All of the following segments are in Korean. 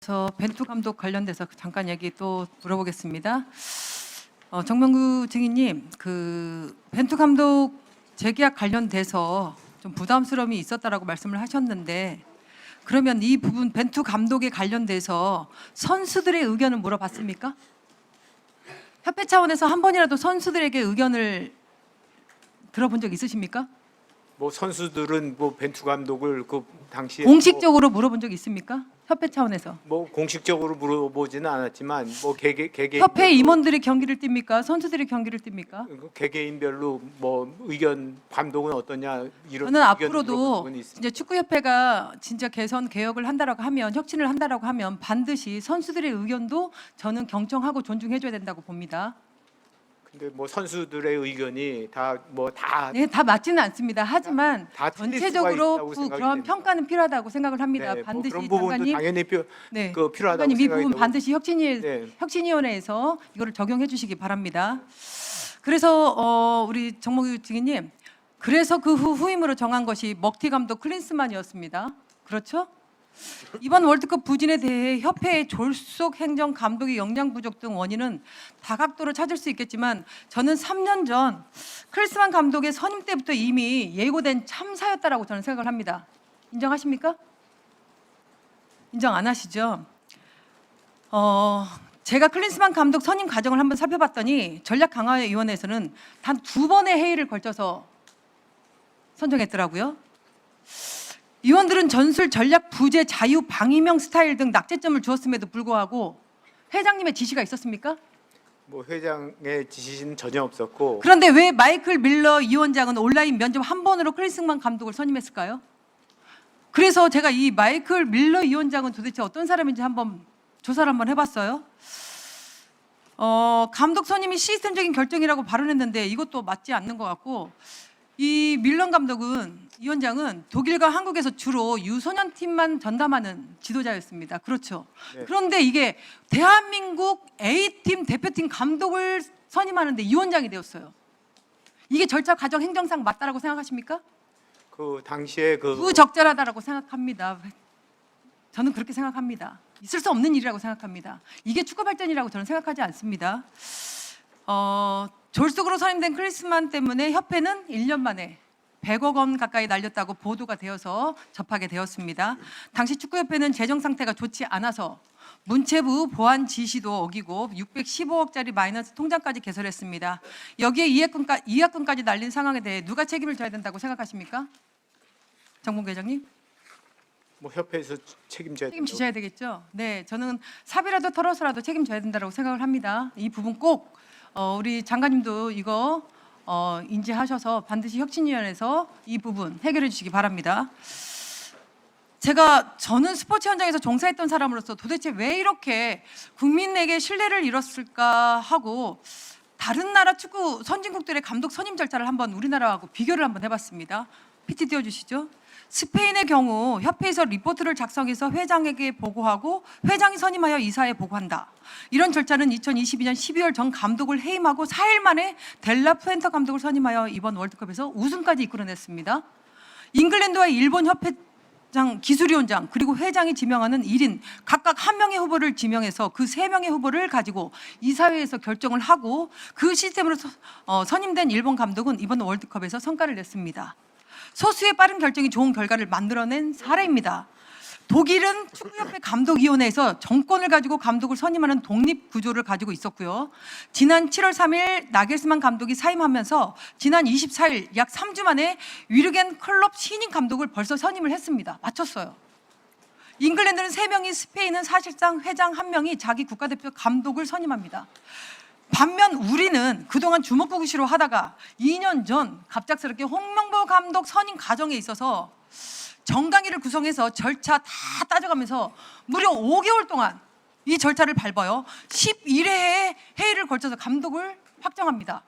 저 벤투 감독 관련돼서 잠깐 얘기 또 물어보겠습니다. 정명구 증인님, 그 벤투 감독 재계약 관련돼서 좀 부담스러움이 있었다라고 말씀을 하셨는데, 그러면 이 부분 벤투 감독에 관련돼서 선수들의 의견을 물어봤습니까? 협회 차원에서 한 번이라도 선수들에게 의견을 들어본 적 있으십니까? 뭐 선수들은 뭐 벤투 감독을 그 당시에 공식적으로 물어본 적 있습니까? 협회 차원에서. 뭐 공식적으로 물어보지는 않았지만 뭐 개개인 협회 임원들이 경기를 띱니까? 선수들이 경기를 띱니까? 개개인별로 뭐 의견 감독은 어떠냐 이런 저는 의견 앞으로도 물어본 적은 있습니다. 이제 축구협회가 진짜 개선 개혁을 한다라고 하면, 혁신을 한다라고 하면 반드시 선수들의 의견도 저는 경청하고 존중해줘야 된다고 봅니다. 근데 뭐 선수들의 의견이 다 네, 다 맞지는 않습니다. 하지만 다 틀릴 수가 전체적으로 있다고 생각이 그런 됩니다. 평가는 필요하다고 생각을 합니다. 네, 뭐 반드시 그런 부분도 장관님, 당연히 네, 필요하다고 장관님 이 생각이 부분 되고. 반드시 네. 혁신위원회에서 이거를 적용해 주시기 바랍니다. 그래서 우리 정몽규 증인님, 그래서 그 후임으로 정한 것이 먹튀 감독 클린스만이었습니다. 그렇죠? 이번 월드컵 부진에 대해 협회의 졸속 행정 감독의 역량 부족 등 원인은 다각도로 찾을 수 있겠지만, 저는 3년 전 클린스만 감독의 선임 때부터 이미 예고된 참사였다라고 저는 생각을 합니다. 인정하십니까? 인정 안 하시죠? 제가 클린스만 감독 선임 과정을 한번 살펴봤더니 전략강화위원회에서는 단 2번의 회의를 걸쳐서 선정했더라고요. 위원들은 전술, 전략, 부재, 자유, 방위명 스타일 등 낙제점을 주었음에도 불구하고 회장님의 지시가 있었습니까? 뭐 회장의 지시는 전혀 없었고. 그런데 왜 마이클 밀러 위원장은 온라인 면접 한 번으로 클린스만 감독을 선임했을까요? 그래서 제가 이 마이클 밀러 위원장은 도대체 어떤 사람인지 한번 조사를 한번 해봤어요. 감독 선임이 시스템적인 결정이라고 발언했는데 이것도 맞지 않는 것 같고, 이 밀런 감독은, 위원장은 독일과 한국에서 주로 유소년 팀만 전담하는 지도자였습니다. 그렇죠. 네. 그런데 이게 대한민국 A팀 대표팀 감독을 선임하는데 위원장이 되었어요. 이게 절차 과정 행정상 맞다라고 생각하십니까? 그 당시에 부적절하다라고 생각합니다. 저는 그렇게 생각합니다. 있을 수 없는 일이라고 생각합니다. 이게 축구 발전이라고 저는 생각하지 않습니다. 졸속으로 선임된 클린스만 때문에 협회는 1년 만에 100억 원 가까이 날렸다고 보도가 되어서 접하게 되었습니다. 당시 축구협회는 재정 상태가 좋지 않아서 문체부 보안 지시도 어기고 615억짜리 마이너스 통장까지 개설했습니다. 여기에 이학금까지 날린 상황에 대해 누가 책임을 져야 된다고 생각하십니까? 정몽규 회장님? 뭐 협회에서 책임져야 책임지셔야 되겠죠. 네, 저는 삽이라도 털어서라도 책임져야 된다고 생각을 합니다. 이 부분 꼭 우리 장관님도 이거 인지하셔서 반드시 혁신위원회에서 이 부분 해결해 주시기 바랍니다. 저는 스포츠 현장에서 종사했던 사람으로서 도대체 왜 이렇게 국민에게 신뢰를 잃었을까 하고 다른 나라 축구 선진국들의 감독 선임 절차를 한번 우리나라하고 비교를 한번 해봤습니다. PT 띄워주시죠. 스페인의 경우 협회에서 리포트를 작성해서 회장에게 보고하고 회장이 선임하여 이사에 보고한다. 이런 절차는 2022년 12월 전 감독을 해임하고 4일 만에 델라 푸엔터 감독을 선임하여 이번 월드컵에서 우승까지 이끌어냈습니다. 잉글랜드와 일본 협회장, 기술위원장 그리고 회장이 지명하는 1인 각각 한 명의 후보를 지명해서 그 3명의 후보를 가지고 이사회에서 결정을 하고 그 시스템으로 선임된 일본 감독은 이번 월드컵에서 성과를 냈습니다. 소수의 빠른 결정이 좋은 결과를 만들어낸 사례입니다. 독일은 축구협회 감독위원회에서 정권을 가지고 감독을 선임하는 독립 구조를 가지고 있었고요. 지난 7월 3일 나겔스만 감독이 사임하면서 지난 24일 약 3주 만에 위르겐 클롭 신임 감독을 벌써 선임을 했습니다. 마쳤어요. 잉글랜드는 3명이, 스페인은 사실상 회장 1명이 자기 국가대표 감독을 선임합니다. 반면 우리는 그동안 주먹구구시로 하다가 2년 전 갑작스럽게 홍명보 감독 선임 과정에 있어서 정강의를 구성해서 절차 다 따져가면서 무려 5개월 동안 이 절차를 밟아요. 11회의 회의를 걸쳐서 감독을 확정합니다.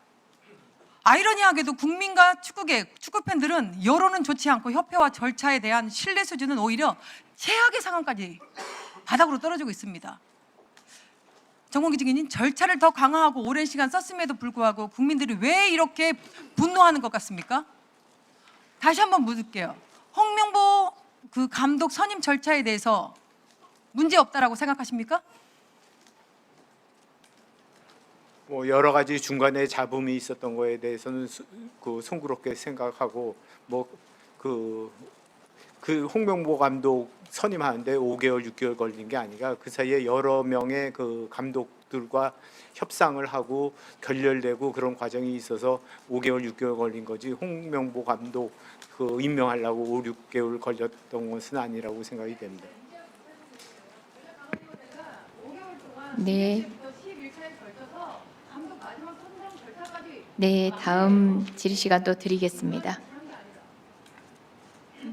아이러니하게도 국민과 축구계, 축구팬들은 여론은 좋지 않고 협회와 절차에 대한 신뢰 수준은 오히려 최악의 상황까지 바닥으로 떨어지고 있습니다. 정몽규 증인님, 절차를 더 강화하고 오랜 시간 썼음에도 불구하고 국민들이 왜 이렇게 분노하는 것 같습니까? 다시 한번 묻을게요. 홍명보 그 감독 선임 절차에 대해서 문제 없다라고 생각하십니까? 뭐 여러 가지 중간에 잡음이 있었던 거에 대해서는 송구롭게 생각하고 그 홍명보 감독 선임하는데 5개월 6개월 걸린 게 아니라 그 사이에 여러 명의 그 감독들과 협상을 하고 결렬되고 그런 과정이 있어서 5개월 6개월 걸린 거지, 홍명보 감독 그 임명하려고 5, 6개월 걸렸던 것은 아니라고 생각이 됩니다. 네. 네, 다음 질의 시간 또 드리겠습니다.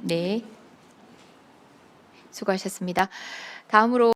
네. 수고하셨습니다. 다음으로